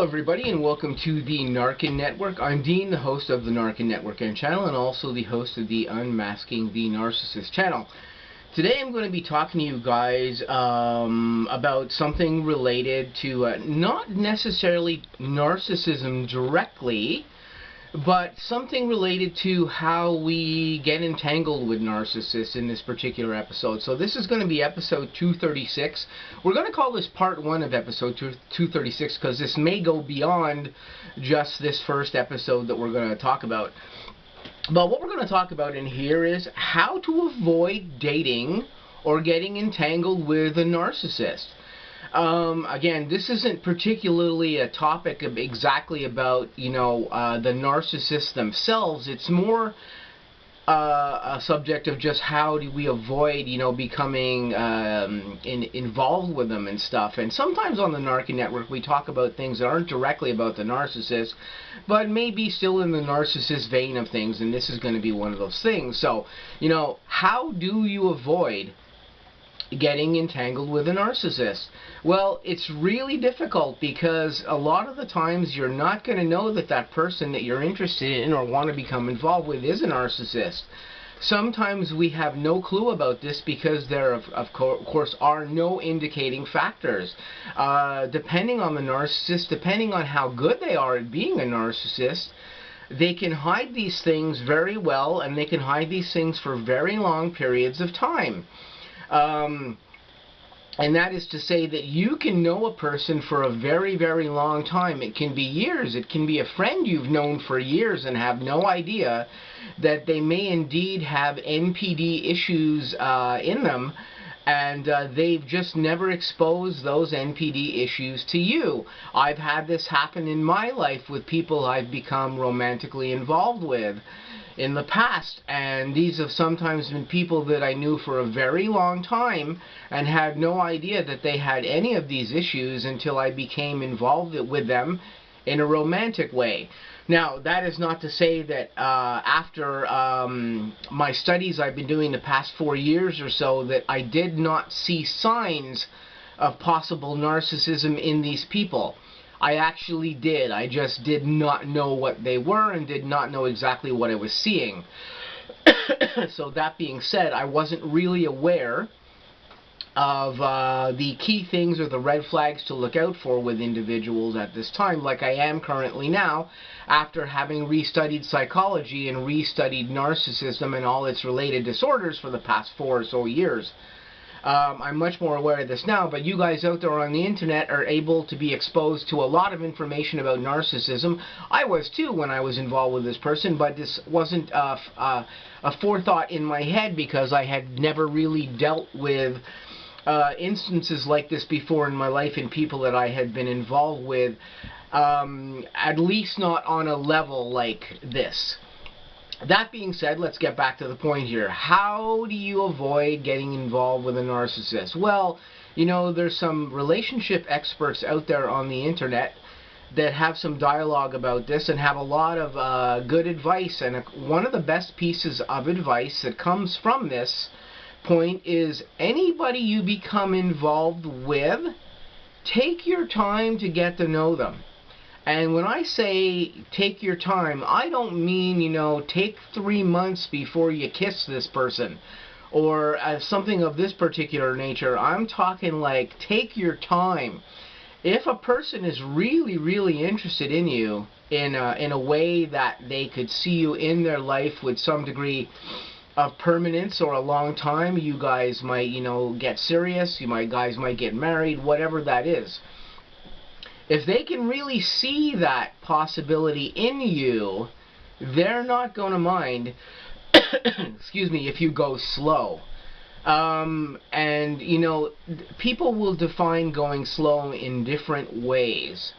Hello everybody and welcome to the N.A.R.C.N Network. I'm Dean, the host of the N.A.R.C.N Network and channel, and also the host of the Unmasking the Narcissist channel. Today I'm going to be talking to you guys about something related to not necessarily narcissism directly, but something related to how we get entangled with narcissists in this particular episode. So this is going to be episode 236. We're going to call this part 1 of episode 236 because this may go beyond just this first episode that we're going to talk about. But what we're going to talk about in here is how to avoid dating or getting entangled with a narcissist. Again, this isn't particularly a topic of exactly about, the narcissists themselves. It's more a subject of just how do we avoid, becoming involved with them and stuff. And sometimes on the N.A.R.C.N Network we talk about things that aren't directly about the narcissist, but maybe still in the narcissist vein of things, and this is going to be one of those things. So, how do you avoid getting entangled with a narcissist? Well, it's really difficult because a lot of the times you're not going to know that that person that you're interested in or want to become involved with is a narcissist. Sometimes we have no clue about this because there, of course, are no indicating factors. Depending on the narcissist, depending on how good they are at being a narcissist, they can hide these things very well, and they can hide these things for very long periods of time. And that is to say that you can know a person for a very, very long time. It can be years. It can be a friend you've known for years and have no idea that they may indeed have NPD issues in them, and they've just never exposed those NPD issues to you. I've had this happen in my life with people I've become romantically involved with in the past, and these have sometimes been people that I knew for a very long time and had no idea that they had any of these issues until I became involved with them in a romantic way. Now, that is not to say that after my studies I've been doing the past 4 years or so that I did not see signs of possible narcissism in these people. I actually did. I just did not know what they were and did not know exactly what I was seeing. So that being said, I wasn't really aware of the key things or the red flags to look out for with individuals at this time, like I am currently now, after having restudied psychology and restudied narcissism and all its related disorders for the past 4 or so years. I'm much more aware of this now, but you guys out there on the internet are able to be exposed to a lot of information about narcissism. I was too when I was involved with this person, but this wasn't a forethought in my head because I had never really dealt with instances like this before in my life in people that I had been involved with, at least not on a level like this. That being said, let's get back to the point here. How do you avoid getting involved with a narcissist? Well, there's some relationship experts out there on the internet that have some dialogue about this and have a lot of good advice. And one of the best pieces of advice that comes from this point is anybody you become involved with, take your time to get to know them. And when I say take your time, I don't mean, take 3 months before you kiss this person or something of this particular nature. I'm talking like take your time. If a person is really, really interested in you in a way that they could see you in their life with some degree of permanence or a long time, you guys might, get serious, guys might get married, whatever that is. If they can really see that possibility in you, they're not going to mind, excuse me, if you go slow. And, people will define going slow in different ways.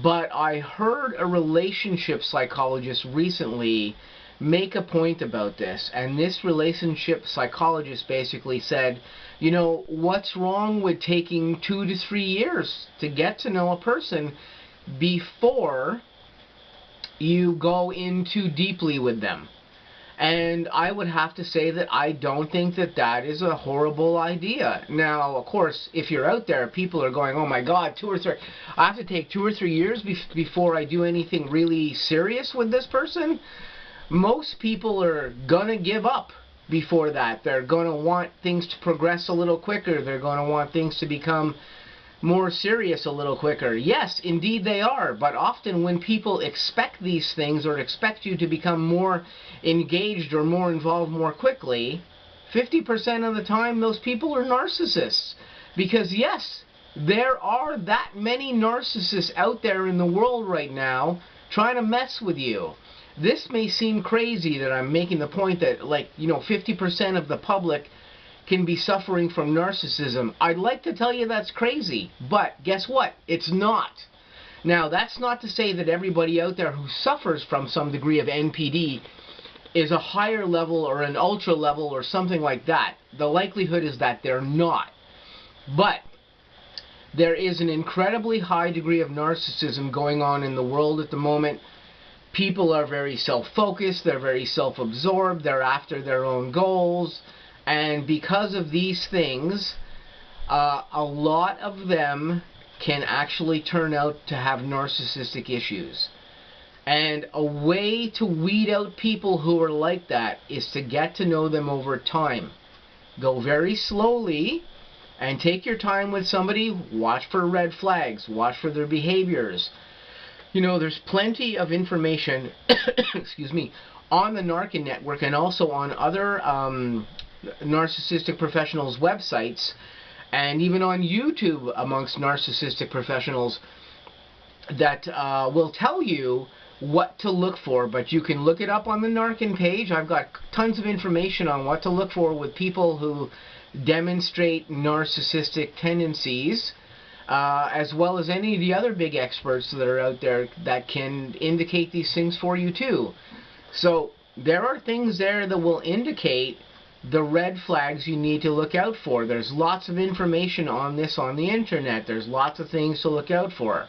But I heard a relationship psychologist recently make a point about this, and this relationship psychologist basically said, what's wrong with taking 2 to 3 years to get to know a person before you go in too deeply with them? And I would have to say that I don't think that that is a horrible idea. Now, of course, if you're out there, people are going, oh my God, I have to take 2 or 3 years before I do anything really serious with this person. Most people are going to give up before that. They're going to want things to progress a little quicker. They're going to want things to become more serious a little quicker. Yes, indeed they are, but often when people expect these things or expect you to become more engaged or more involved more quickly, 50% of the time those people are narcissists. Because yes, there are that many narcissists out there in the world right now trying to mess with you. This may seem crazy that I'm making the point that, like, 50% of the public can be suffering from narcissism. I'd like to tell you that's crazy, but guess what? It's not. Now, that's not to say that everybody out there who suffers from some degree of NPD is a higher level or an ultra level or something like that. The likelihood is that they're not. But there is an incredibly high degree of narcissism going on in the world at the moment. People are very self-focused, they're very self-absorbed, they're after their own goals. And because of these things, a lot of them can actually turn out to have narcissistic issues. And a way to weed out people who are like that is to get to know them over time. Go very slowly and take your time with somebody. Watch for red flags. Watch for their behaviors. There's plenty of information excuse me, on the N.A.R.C.N network and also on other narcissistic professionals' websites, and even on YouTube amongst narcissistic professionals, that will tell you what to look for. But you can look it up on the N.A.R.C.N page. I've got tons of information on what to look for with people who demonstrate narcissistic tendencies, as well as any of the other big experts that are out there that can indicate these things for you too. So there are things there that will indicate the red flags you need to look out for. There's lots of information on this on the internet. There's lots of things to look out for.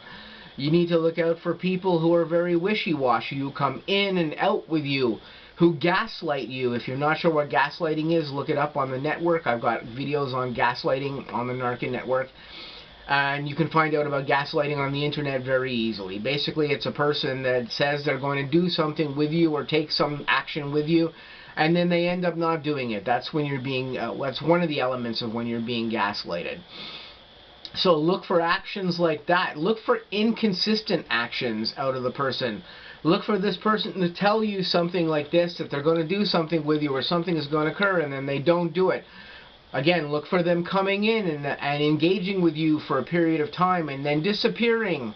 You need to look out for people who are very wishy-washy, who come in and out with you, who gaslight you. If you're not sure what gaslighting is, look it up on the network. I've got videos on gaslighting on the N.A.R.C.N network. And you can find out about gaslighting on the internet very easily. Basically, it's a person that says they're going to do something with you or take some action with you, and then they end up not doing it. That's when you're being, that's one of the elements of when you're being gaslighted. So look for actions like that. Look for inconsistent actions out of the person. Look for this person to tell you something like this, that they're going to do something with you or something is going to occur, and then they don't do it. Again, look for them coming in and engaging with you for a period of time and then disappearing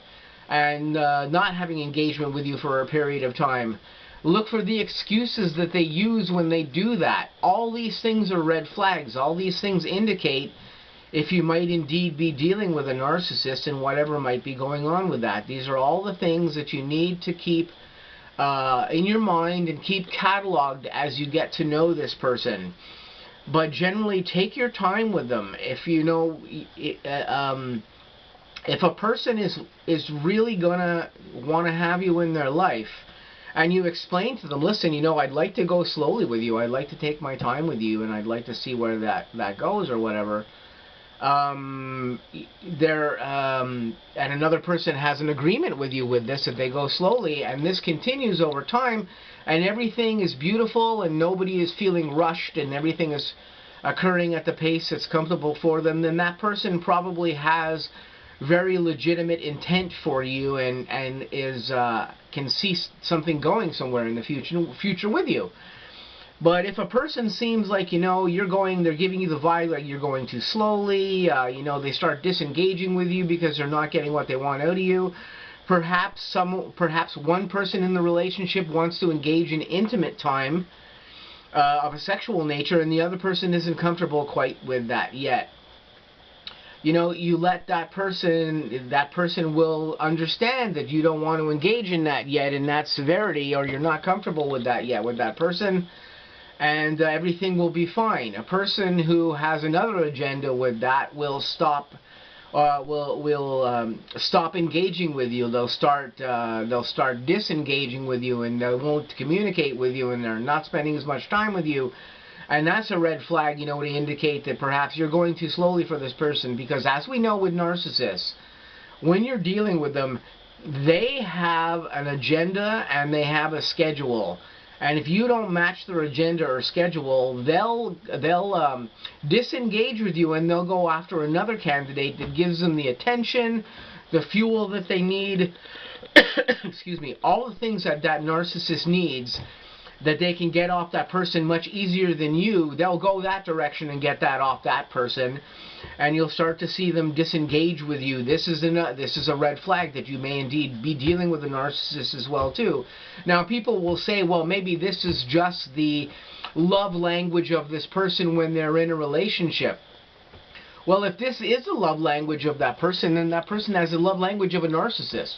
and not having engagement with you for a period of time. Look for the excuses that they use when they do that. All these things are red flags. All these things indicate if you might indeed be dealing with a narcissist and whatever might be going on with that. These are all the things that you need to keep in your mind and keep cataloged as you get to know this person. But generally, take your time with them. If if a person is really gonna want to have you in their life, and you explain to them, listen, I'd like to go slowly with you. I'd like to take my time with you, and I'd like to see where that goes or whatever. And another person has an agreement with you with this, that they go slowly, and this continues over time, and everything is beautiful, and nobody is feeling rushed, and everything is occurring at the pace that's comfortable for them, then that person probably has very legitimate intent for you and can see something going somewhere in the future with you. But if a person seems like, they're giving you the vibe like you're going too slowly, they start disengaging with you because they're not getting what they want out of you. Perhaps one person in the relationship wants to engage in intimate time of a sexual nature, and the other person isn't comfortable quite with that yet. You let that person will understand that you don't want to engage in that yet in that severity, or you're not comfortable with that yet with that person, and everything will be fine. A person who has another agenda with that will stop will stop engaging with you. They'll start disengaging with you, and they won't communicate with you, and they're not spending as much time with you. And that's a red flag, you know, to indicate that perhaps you're going too slowly for this person. Because as we know with narcissists, when you're dealing with them, they have an agenda and they have a schedule. And if you don't match their agenda or schedule, they'll disengage with you, and they'll go after another candidate that gives them the attention, the fuel that they need, excuse me, all the things that that narcissist needs, that they can get off that person much easier than you. They'll go that direction and get that off that person, and you'll start to see them disengage with you. This is a red flag that you may indeed be dealing with a narcissist as well too. Now, people will say, well, maybe this is just the love language of this person when they're in a relationship. Well, if this is the love language of that person, then that person has the love language of a narcissist.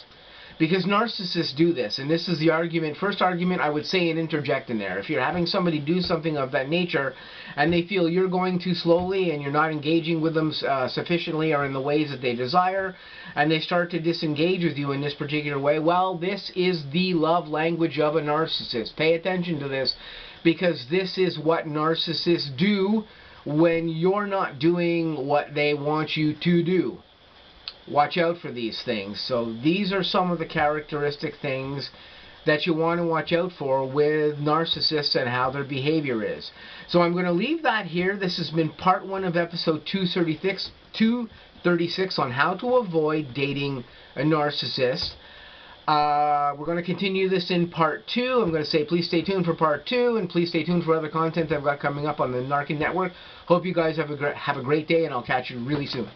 Because narcissists do this, and this is the argument, first argument I would say and interject in there. If you're having somebody do something of that nature, and they feel you're going too slowly, and you're not engaging with them sufficiently or in the ways that they desire, and they start to disengage with you in this particular way, well, this is the love language of a narcissist. Pay attention to this, because this is what narcissists do when you're not doing what they want you to do. Watch out for these things. So these are some of the characteristic things that you want to watch out for with narcissists and how their behavior is. So I'm going to leave that here. This has been part 1 of episode 236 on how to avoid dating a narcissist. We're going to continue this in part 2. I'm going to say please stay tuned for part 2, and please stay tuned for other content I've got coming up on the N.A.R.C.N network. Hope you guys have a great day, and I'll catch you really soon.